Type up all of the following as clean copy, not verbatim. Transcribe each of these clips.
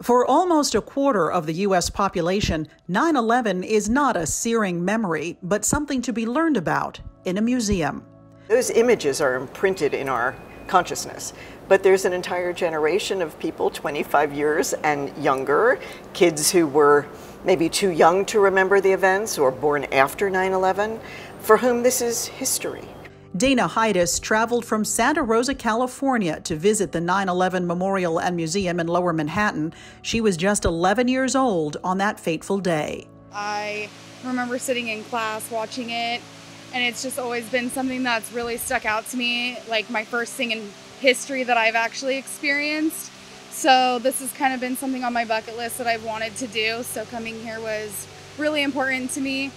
For almost a quarter of the U.S. population, 9/11 is not a searing memory, but something to be learned about in a museum. Those images are imprinted in our consciousness, but there's an entire generation of people, 25 years and younger, kids who were maybe too young to remember the events or born after 9/11, for whom this is history. Dana Heides traveled from Santa Rosa, California to visit the 9/11 Memorial and Museum in Lower Manhattan. She was just 11 years old on that fateful day. I remember sitting in class watching it, and it's just always been something that's really stuck out to me, like my first thing in history that I've actually experienced. So this has kind of been something on my bucket list that I've wanted to do, so coming here was really important to me.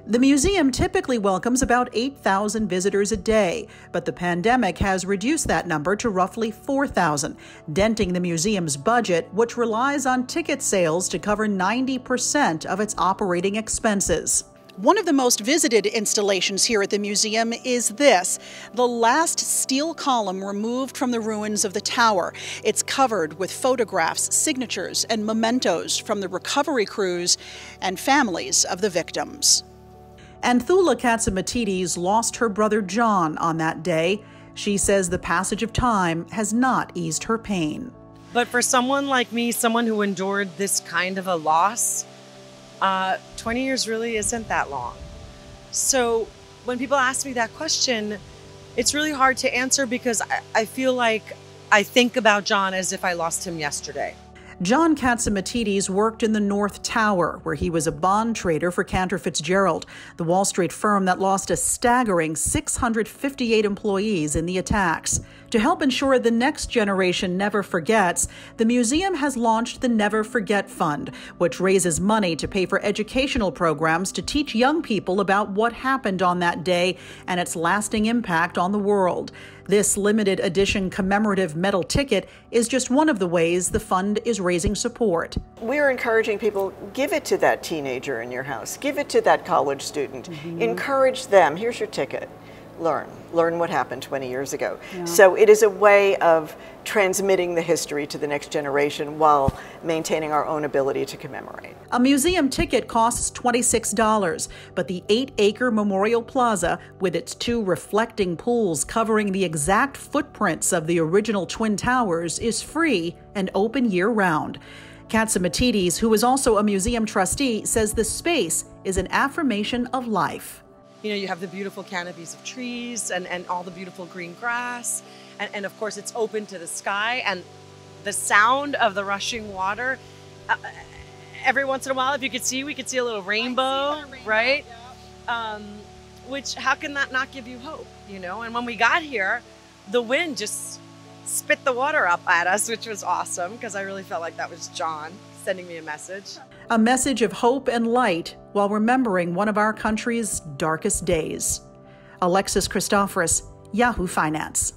The museum typically welcomes about 8,000 visitors a day, but the pandemic has reduced that number to roughly 4,000, denting the museum's budget, which relies on ticket sales to cover 90% of its operating expenses. One of the most visited installations here at the museum is this, the last steel column removed from the ruins of the tower. It's covered with photographs, signatures, and mementos from the recovery crews and families of the victims. Anthoula Katsimatides lost her brother John on that day. She says the passage of time has not eased her pain. But for someone like me, someone who endured this kind of a loss, 20 years really isn't that long. So when people ask me that question, it's really hard to answer because I feel like I think about John as if I lost him yesterday. John Katsimatides worked in the North Tower, where he was a bond trader for Cantor Fitzgerald, the Wall Street firm that lost a staggering 658 employees in the attacks. To help ensure the next generation never forgets, the museum has launched the Never Forget Fund, which raises money to pay for educational programs to teach young people about what happened on that day and its lasting impact on the world. This limited edition commemorative metal ticket is just one of the ways the fund is raising support. We're encouraging people, give it to that teenager in your house, give it to that college student, encourage them, here's your ticket. Learn what happened 20 years ago. Yeah. So it is a way of transmitting the history to the next generation while maintaining our own ability to commemorate. A museum ticket costs $26, but the 8-acre Memorial Plaza, with its 2 reflecting pools covering the exact footprints of the original Twin Towers, is free and open year-round. Katsimatides, who is also a museum trustee, says the space is an affirmation of life. You know, you have the beautiful canopies of trees and all the beautiful green grass. And of course, it's open to the sky. And the sound of the rushing water, every once in a while, if you could see, we could see a little rainbow, right? Yeah. Which, how can that not give you hope, you know? And when we got here, the wind just spit the water up at us, which was awesome, because I really felt like that was John sending me a message. A message of hope and light while remembering one of our country's darkest days. Alexis, Christoforous, Yahoo Finance.